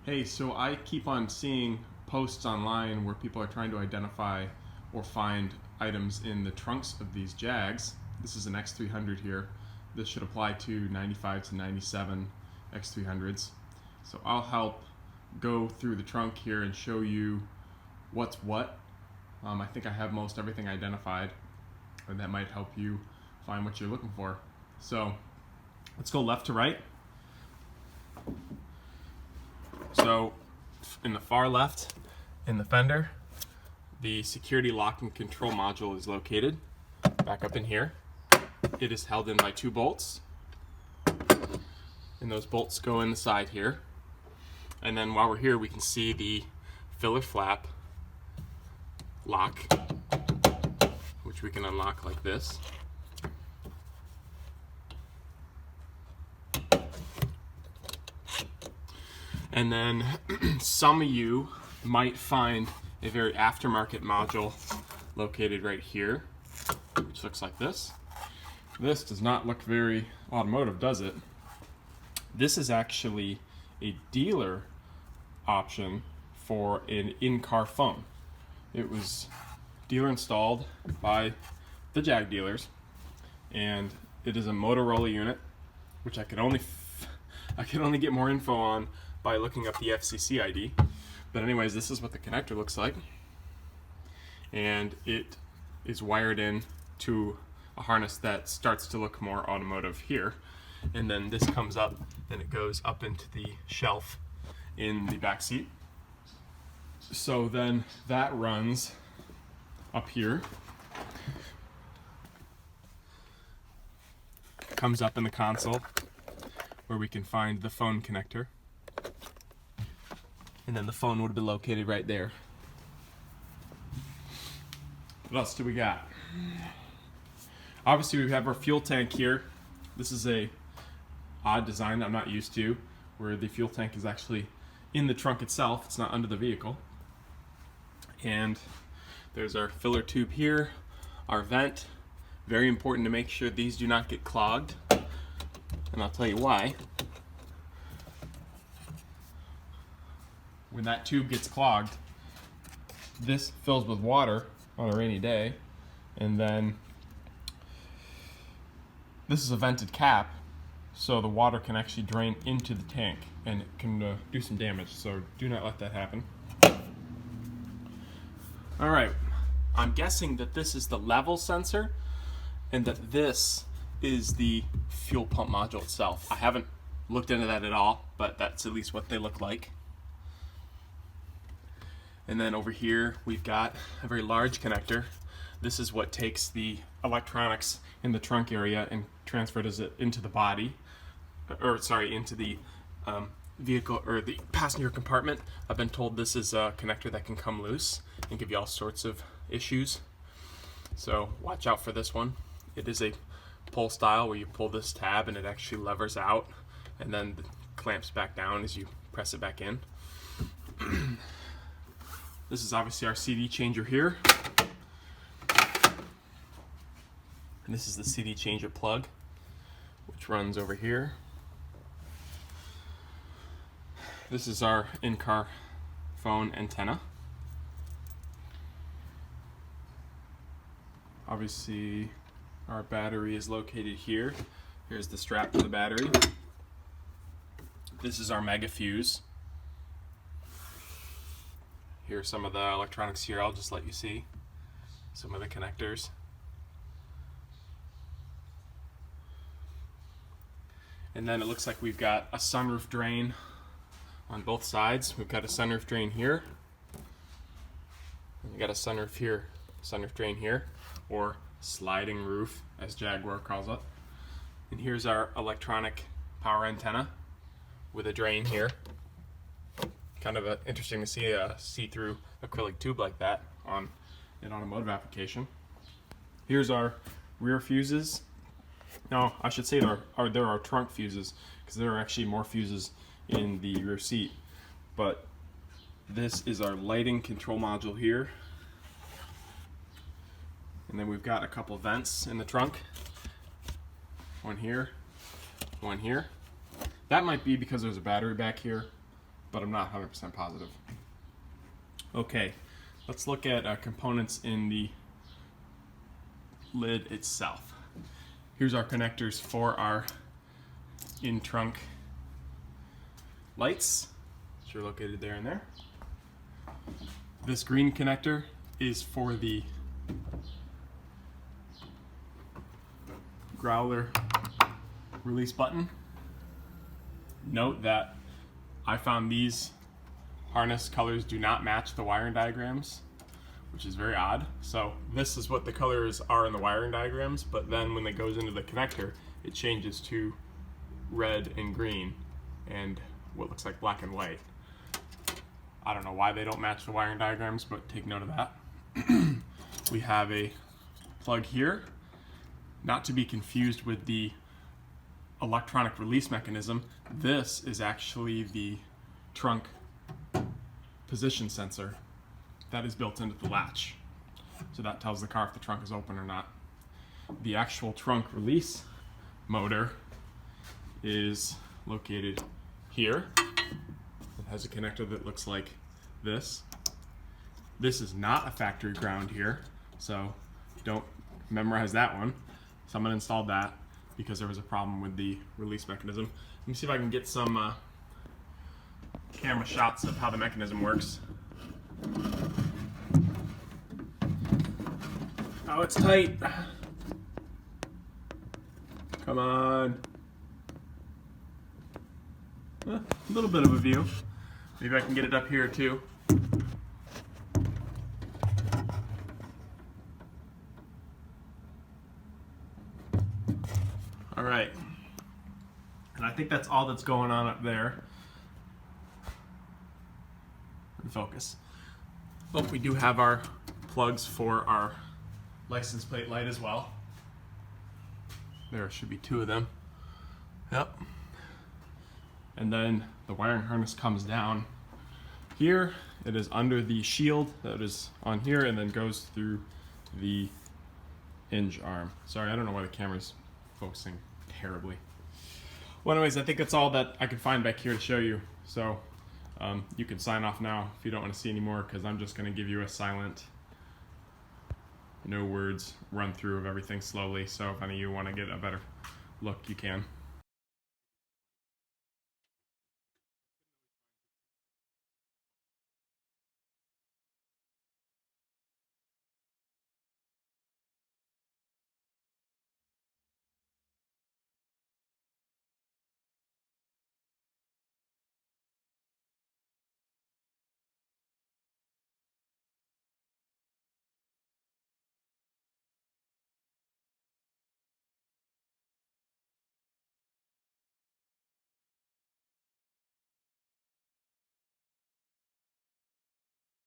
Hey, so I keep on seeing posts online where people are trying to identify or find items in the trunks of these Jags. This is an X300 here. This should apply to 95 to 97 X300s. So I'll help go through the trunk here and show you what's what. I think I have most everything identified, and that might help you find what you're looking for. So let's go left to right. So in the far left, in the fender, the security lock and control module is located. Back up in here. It is held in by 2 bolts. And those bolts go in the side here. And then while we're here, we can see the filler flap lock, which we can unlock like this. And then some of you might find a very aftermarket module located right here, which looks like this. This does not look very automotive, does it? This is actually a dealer option for an in-car phone. It was dealer installed by the Jag dealers, and it is a Motorola unit, which I could only get more info on by looking up the FCC ID. But anyways, this is what the connector looks like, and it is wired in to a harness that starts to look more automotive here, and then this comes up and it goes up into the shelf in the back seat. So then that runs up here, comes up in the console where we can find the phone connector. And then the phone would be located right there. What else do we got? Obviously we have our fuel tank here. This is a odd design I'm not used to, where the fuel tank is actually in the trunk itself. It's not under the vehicle. And there's our filler tube here, our vent. Very important to make sure these do not get clogged. And I'll tell you why. When that tube gets clogged, this fills with water on a rainy day, and then this is a vented cap, so the water can actually drain into the tank, and it can do some damage, so do not let that happen. Alright, I'm guessing that this is the level sensor, and that this is the fuel pump module itself. I haven't looked into that at all, but that's at least what they look like. And then over here we've got a very large connector. This is what takes the electronics in the trunk area and transfers it into the body, into the vehicle or the passenger compartment. I've been told this is a connector that can come loose and give you all sorts of issues. So watch out for this one. It is a pull style where you pull this tab and it actually levers out and then clamps back down as you press it back in. This is obviously our CD changer here. And this is the CD changer plug, which runs over here. This is our in-car phone antenna. Obviously, our battery is located here. Here's the strap for the battery. This is our mega fuse. Here's some of the electronics here. I'll just let you see some of the connectors. And then it looks like we've got a sunroof drain on both sides. We've got a sunroof drain here. And we've got a sunroof here, sunroof drain here, or sliding roof as Jaguar calls it. And here's our electronic power antenna with a drain here. Kind of interesting to see a see-through acrylic tube like that on an automotive application. Here's our rear fuses. No, I should say there are trunk fuses, because there are actually more fuses in the rear seat. But this is our lighting control module here. And then we've got a couple vents in the trunk. One here, one here. That might be because there's a battery back here. but I'm not 100% positive. Okay, let's look at components in the lid itself. Here's our connectors for our in-trunk lights, which are located there and there. This green connector is for the growler release button. Note that I found these harness colors do not match the wiring diagrams, which is very odd. So this is what the colors are in the wiring diagrams, but then when it goes into the connector, it changes to red and green and what looks like black and white. I don't know why they don't match the wiring diagrams, but take note of that. We have a plug here, not to be confused with the electronic release mechanism. This is actually the trunk position sensor that is built into the latch. So that tells the car if the trunk is open or not. The actual trunk release motor is located here. It has a connector that looks like this. This is not a factory ground here, so don't memorize that one. Someone installed that because there was a problem with the release mechanism. Let me see if I can get some camera shots of how the mechanism works. Oh, it's tight. Come on. A little bit of a view. Maybe I can get it up here too. All right. And I think that's all that's going on up there. Focus. Oh, we do have our plugs for our license plate light as well. There should be two of them. Yep. And then the wiring harness comes down here. It is under the shield that is on here and then goes through the hinge arm. Sorry, I don't know why the camera's focusing terribly. Well, anyways, I think that's all that I could find back here to show you. So you can sign off now if you don't want to see any more, because I'm just going to give you a silent, no words run through of everything slowly. So if any of you want to get a better look, you can.